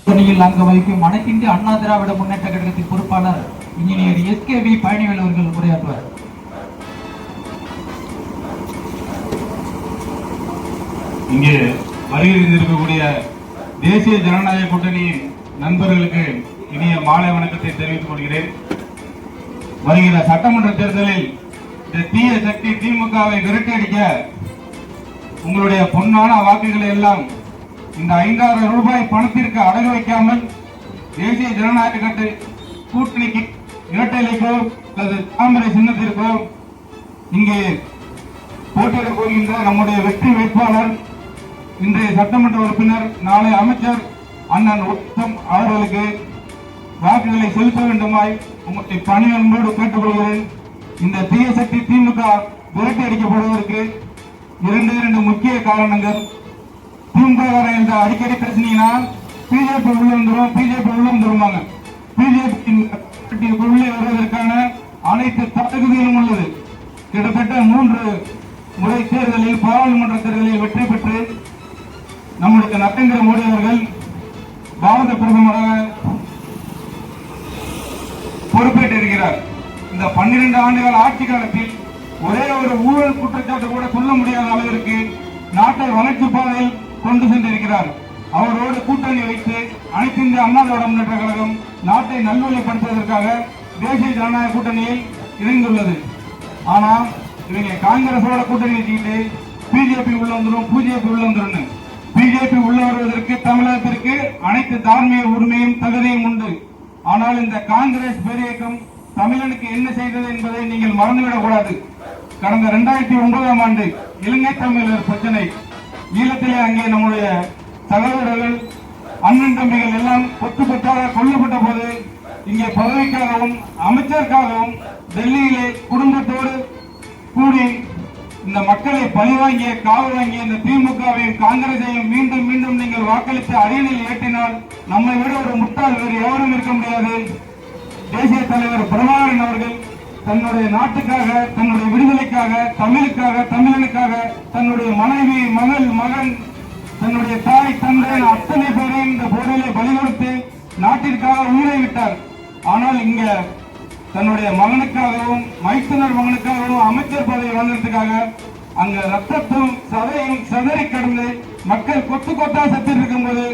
பணியில் அங்க வகிக்கும் அனைத்திந்திய அண்ணா திராவிட முன்னேற்ற கழகத்தின் பொறுப்பாளர் இன்ஜினியர் எஸ்கேவி பழனிவேல் அவர்கள் உரையாற்றுவார். இங்கே வருகிறக்கூடிய தேசிய ஜனநாயக கூட்டணியின் நண்பர்களுக்கு இனிய மாலை வணக்கத்தை தெரிவித்துக் கொள்கிறேன். வருகிற சட்டமன்ற தேர்தலில் இந்த தீய சக்தி திமுகவை விரட்டியடிக்க உங்களுடைய பொன்னான வாக்குகளை எல்லாம் இந்த 5000 ரூபாய் பணத்திற்கு அடகு வைக்காமல் தேசிய ஜனநாயக கூட்டணிக்கு இரட்டைலைக்கோ அல்லது தாமரை சின்னத்திற்கோ இங்கே போட்டியிடப் போகின்ற நம்முடைய வெற்றி வேட்பாளர் இன்றைய சட்டமன்ற உறுப்பினர் நாளை அமைச்சர் அண்ணன் உத்தம் அவர்களுக்கு வாக்குகளை செலுத்த வேண்டுமாய் உங்களுடைய பணி அன்போடு கேட்டுக்கொள்கிறேன். இந்த தீய சக்தி திமுக விரட்டி அடிக்கப்படுவதற்கு இரண்டு முக்கிய காரணங்கள். திமுக இந்த அடிக்கடி பிரச்சனைனா பிஜேபி உள்ள வந்துருவாங்க. பிஜேபி உள்ளே வருவதற்கான அனைத்து தகுதிகளும் உள்ளது. கிட்டத்தட்ட 3 முறை தேர்தலில் பாராளுமன்ற தேர்தலில் வெற்றி பெற்று நம்முடைய நரேந்திர மோடி அவர்கள் பாரத பிரதமராக பொறுப்பேற்றிருக்கிறார். இந்த 12 ஆண்டுகள் ஆட்சி காலத்தில் ஒரே ஒரு ஊழல் குற்றச்சாட்டு கூட சொல்ல முடியாத அளவிற்கு நாட்டை வளர்ச்சி பாதையில் கொண்டு சென்றிருக்கிறார். அவரோடு கூட்டணி வைத்து அனைத்து இந்திய அண்ணா திராவிட முன்னேற்ற கழகம் நாட்டை நல்வழிப்படுத்துவதற்காக தேசிய ஜனநாயக கூட்டணியில் இணைந்துள்ளது. ஆனால் இவங்க காங்கிரஸோட கூட்டணி வச்சுக்கிட்டு பிஜேபி உள்ள வந்துடும் பிஜேபி உள்ள வருவதற்கு தமிழகத்திற்கு அனைத்து தார்மீக உரிமையும் தகுதியும் உண்டு. ஆனால் இந்த காங்கிரஸ் பேரியக்கம் தமிழனுக்கு என்ன செய்தது என்பதை நீங்கள் மறந்துவிடக் கூடாது. கடந்த 2009ஆம் ஆண்டு இலங்கை தமிழர் பிரச்சனை ஈழத்திலே அங்கே நம்முடைய சகோதரர்கள் அண்ணன் தம்பிகள் எல்லாம் கொத்துப்பட்டாக கொல்லப்பட்ட போது இங்கே பதவிக்காகவும் அமைச்சருக்காகவும் டெல்லியிலே குடும்பத்தோடு கூடி இந்த மக்களை பழிவாங்கிய காவல் வாங்கிய இந்த திமுகவையும் காங்கிரஸையும் மீண்டும் மீண்டும் நீங்கள் வாக்களித்து அரியணையில் ஏற்றினால் நம்மை விட ஒரு முட்டாள் வேறு எவரும் இருக்க முடியாது. தேசிய தலைவர் பிரபாகரன் அவர்கள் தன்னுடைய நாட்டுக்காக, தன்னுடைய விடுதலைக்காக, தமிழுக்காக, தமிழனுக்காக தன்னுடைய மனைவி, மகன், தன்னுடைய தாய், தந்தை அத்தனை பேரையும் இந்த போரிலே பலி கொடுத்து நாட்டிற்காக உயிரை விட்டார். ஆனால் இங்க தன்னுடைய மகனுக்காகவும் மைத்துனர் மகனுக்காகவும் அமைச்சர் பதவி வாங்குறதுக்காக அங்க ரத்தத்தும் சதையும் சதறி கடந்து மக்கள் கொத்து கொத்தா செத்து இருக்கும் போது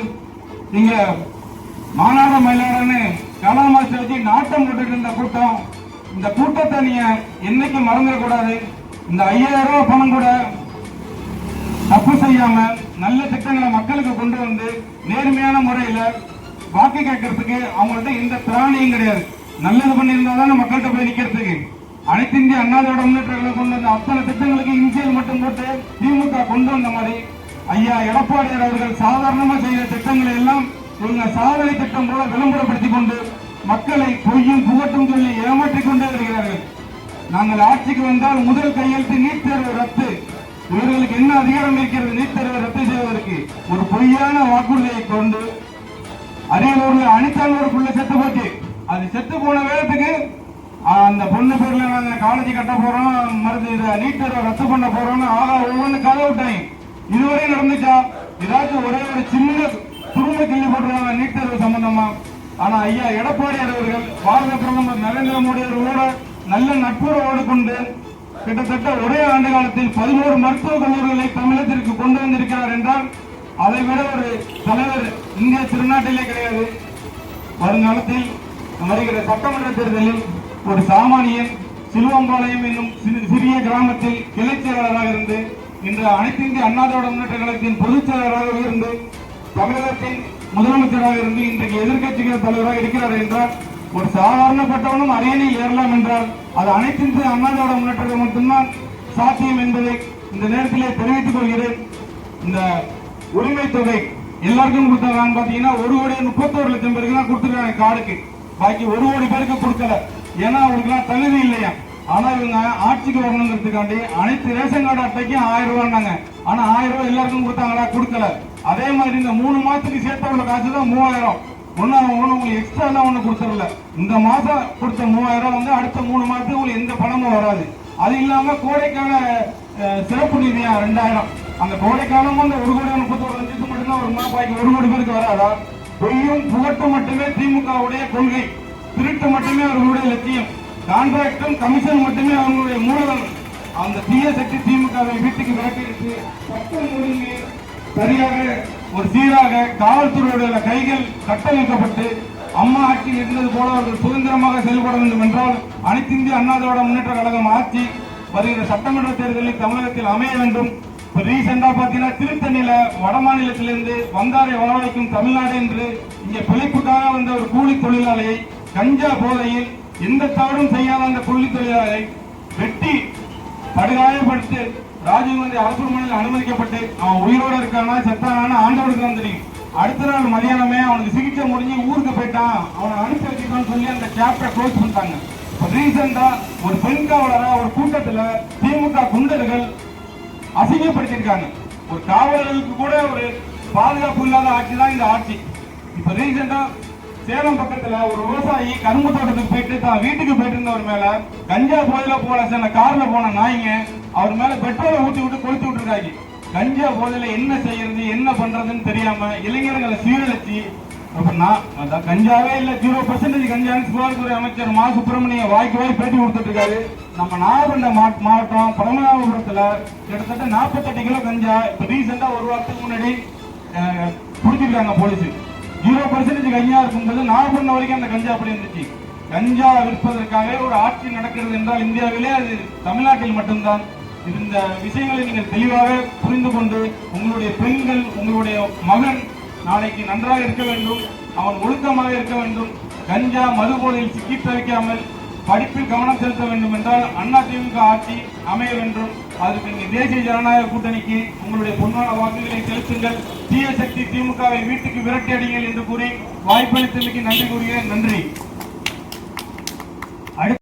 நீங்க மாநாட மயிலாடன்னு கலாமாசி வச்சு நாட்டம் போட்டுட்டு இருந்த கூட்டம், இந்த கூட்டத்தை நீங்க என்னைக்கு மறந்துடக்கூடாது. இந்த 5000 ரூபாய் பணம் கூட தப்பு செய்யாம நல்ல திட்டங்களை மக்களுக்கு கொண்டு வந்து நேர்மையான முறையில வாக்கு கேட்கறதுக்கு அவங்கள்ட்ட எந்த திராணியும் கிடையாது. நல்லது பண்ணியிருந்தா தானே மக்கள்கிட்ட போய் நிக்கிறதுக்கு. அனைத்து இந்திய அண்ணா திராவிட முன்னேற்ற கழகம் கொண்டு வந்த அத்தனை திட்டங்களுக்கு இன்சியல் மட்டும் போட்டு திமுக கொண்டு வந்த மாதிரி ஐயா எடப்பாடியார் அவர்கள் சாதாரணமா செய்த திட்டங்களை எல்லாம் இவங்க சாதனை திட்டம் போல விளம்பரப்படுத்திக் கொண்டு மக்களை பொய்யும் புகட்டும் சொல்லி ஏமாற்றிக் கொண்டே வருகிறார்கள். நாங்கள் ஆட்சிக்கு வந்தால் முதல் கையெழுத்து நீட் தேர்வு ரத்து. இவர்களுக்கு என்ன அதிகாரம் இருக்கிறது நீட் தேர்வை ரத்து செய்வதற்கு? ஒரு பொய்யான வாக்குறுதியை கொண்டு அரியலூர்ல அனிதானூருக்குள்ள செத்து போச்சு. அது செத்து போன வேகத்துக்கு அந்த பொண்ணு பேர்ல நாங்க காலேஜ் கட்ட போறோம், மருந்து நீட் தேர்வை ரத்து பண்ண போறோம்னு ஒவ்வொன்று கதை விட்டாங்க. இதுவரை நடந்துச்சா? ஏதாச்சும் ஒரே ஒரு சின்ன துரும்ப கிள்ளி போட்டுருவாங்க நீட் தேர்வு சம்பந்தமா. ஆனா ஐயா எடப்பாடியார் அவர்கள் பாரத பிரதமர் நரேந்திர மோடி அவர்களோட நல்ல நட்புறவோடு கொண்டு கிட்டத்தட்ட ஒரே ஆண்டு காலத்தில் 11 மருத்துவக் கல்லூரிகளை தமிழகத்திற்கு கொண்டு வந்திருக்கிறார் என்றால் அதை விட ஒரு தலைவர் இந்திய திருநாட்டிலே கிடையாது. வருங்காலத்தில் வருகிற சட்டமன்ற தேர்தலில் ஒரு சாமானியன் சிலுவம்பாளையம் என்னும் சிறிய கிராமத்தில் கிளை செயலாளராக இருந்து இன்று அனைத்து இந்திய அண்ணா திராவிட முன்னேற்ற கழகத்தின் பொதுச் செயலாளராக இருந்து தமிழகத்தின் முதலமைச்சராக இருந்து இன்றைக்கு எதிர்கட்சிகள் தலைவராக இருக்கிறார் என்றால் ஒரு சாதாரணப்பட்டவனும் அரியணையில் ஏறலாம் என்றால் அது அனைத்து இந்திய அண்ணா திராவிட முன்னேற்றம் மட்டும்தான் சாத்தியம் என்பதை இந்த நேரத்திலே தெரிவித்துக் கொள்கிறேன். இந்த உரிமை தொகை எல்லாருக்கும் கொடுத்தாங்க பாத்தீங்கன்னா 1,31,00,000 பேருக்கு தான் கொடுத்துருக்காங்க கார்டுக்கு. பாக்கி 1 கோடி பேருக்கு கொடுக்கல. ஏன்னா அவங்களுக்கு எல்லாம் தகுதி இல்லையா. ஆனா இவங்க ஆட்சிக்கு வரணுங்கிறதுக்காண்டி அனைத்து ரேஷன் கார்டு அட்டைக்கும் 1000 ரூபாய்னாங்க. ஆனா 1000 ரூபாய் எல்லாருக்கும் கொடுத்தாங்களா? கொடுக்கல. அதே மாதிரி இந்த 3 மாசத்துக்கு சேர்த்த உள்ள காசு தான் 3000. உங்களுக்கு எக்ஸ்ட்ரா எல்லாம் ஒண்ணு கொடுத்துடல. இந்த மாசம் கொடுத்த 3000 வந்து அடுத்த 3 மாசத்துக்கு உங்களுக்கு எந்த பணமும் வராது. அது இல்லாம கோடைக்கால சிறப்பு நிதியா 2000. அந்த கோடைக்காலம் வந்து 1,31,00,000 மட்டும்தான் ஒரு பாக்கி 1 கோடி பேருக்கு வராதா? பொய்யும் புகட்டும் மட்டுமே திமுகவுடைய கொள்கை, திருட்டு மட்டுமே அவர்களுடைய லட்சியம், கான்ட்ராக்டும் கமிஷன் மட்டுமே அவர்களுடைய மூலதனம். அந்த தீய சக்தி திமுகவை வீட்டுக்கு விரட்டியிருக்கு. சட்டம் ஒழுங்கு சரியாக ஒரு சீராக காவல்துறையுடைய கைகள் கட்டமைக்கப்பட்டு அம்மா ஆட்சியில் இருந்தது போல அவர்கள் சுதந்திரமாக செயல்பட வேண்டும் என்றால் அனைத்து இந்திய அண்ணா திராவிட முன்னேற்ற கழகம் ஆட்சி வருகிற சட்டமன்ற தேர்தலில் தமிழகத்தில் அமைய வேண்டும். இப்ப ரீசெண்டா பாத்தீங்கன்னா திருத்தணியில வட மாநிலத்திலிருந்து வந்தாரை வரவழைக்கும் தமிழ்நாடு என்று இங்க பிழைப்புக்காக வந்த ஒரு கூலி தொழிலாளியை கஞ்சா போதையில் எந்த தவறும் செய்யாத அந்த கூலி தொழிலாளியை வெட்டி படுகாயப்படுத்தி ராஜீவ்காந்தி அரசுமனையில் அனுமதிக்கப்பட்டு அவன் உயிரோட இருக்கானா செத்தானா ஆண்டவருக்கு தான் தெரியும். அடுத்த நாள் மதியானமே அவனுக்கு சிகிச்சை முடிஞ்சு ஊருக்கு போயிட்டான், அவனை அனுப்பி வச்சுட்டான்னு சொல்லி அந்த சாப்டரை க்ளோஸ் பண்ணிட்டாங்க. ரீசெண்டா ஒரு பெண் காவலரா ஒரு கூட்டத்துல திமுக குண்டர்கள் அசிங்கப்படுத்திருக்காங்க. ஒரு காவலர்களுக்கு கூட ஒரு பாதுகாப்பு இல்லாத ஆட்சி தான் இந்த ஆட்சி. இப்ப ரீசெண்டா சேலம் பக்கத்துல ஒரு விவசாயி கரும்பு தோட்டத்துக்கு போயிட்டு தான் வீட்டுக்கு போயிட்டு இருந்தவர் மேல கஞ்சா போதையில போல சில கார்ல போன நாய்ங்க அவர் மேல பெட்ரோலை ஊத்தி விட்டு கொளுத்தி விட்டுருக்காங்க. கஞ்சா போதையில என்ன செய்யறது என்ன பண்றதுன்னு தெரியாம இளைஞர்களை சீரழிச்சு கஞ்சாவே இல்ல 0% கஞ்சான்னு சுகாதாரத்துறை அமைச்சர் மா சுப்பிரமணியம் வாய்க்கு வாய் பேட்டி கொடுத்துட்டு இருக்காரு. நம்ம நாகப்பட்டினம் மாவட்டம் பரமநாதபுரத்துல கிட்டத்தட்ட 48 கிலோ கஞ்சா இப்ப ரீசெண்டா ஒரு வாரத்துக்கு முன்னாடி பிடிச்சிருக்காங்க போலீஸ். 0% கஞ்சா இருக்கும்போது நாகப்பட்டினம் வரைக்கும் அந்த கஞ்சா அப்படி இருந்துச்சு. கஞ்சா விற்பதற்காக ஒரு ஆட்சி நடக்கிறது என்றால் இந்தியாவிலே அது தமிழ்நாட்டில் மட்டும்தான். இந்த விஷயங்களை நீங்கள் தெளிவாக புரிந்து கொண்டு உங்களுடைய பெண்கள் உங்களுடைய மகன் நாளைக்கு நன்றாக இருக்க வேண்டும், அவன் ஒழுக்கமாக இருக்க வேண்டும், கஞ்சா மது போதையில் சிக்கி தவிக்காமல் படிப்பில் கவனம் செலுத்த வேண்டும் என்றால் அண்ணா திமுக ஆட்சி அமைய வேண்டும். அதுக்கு தேசிய ஜனநாயக கூட்டணிக்கு உங்களுடைய பொன்னான வாக்குகளை செலுத்துங்கள். தீய சக்தி திமுகவை வீட்டுக்கு விரட்டி அடிங்கள் என்று கூறி வாய்ப்பளித்தமைக்கு நன்றி கூறுகிறேன். நன்றி.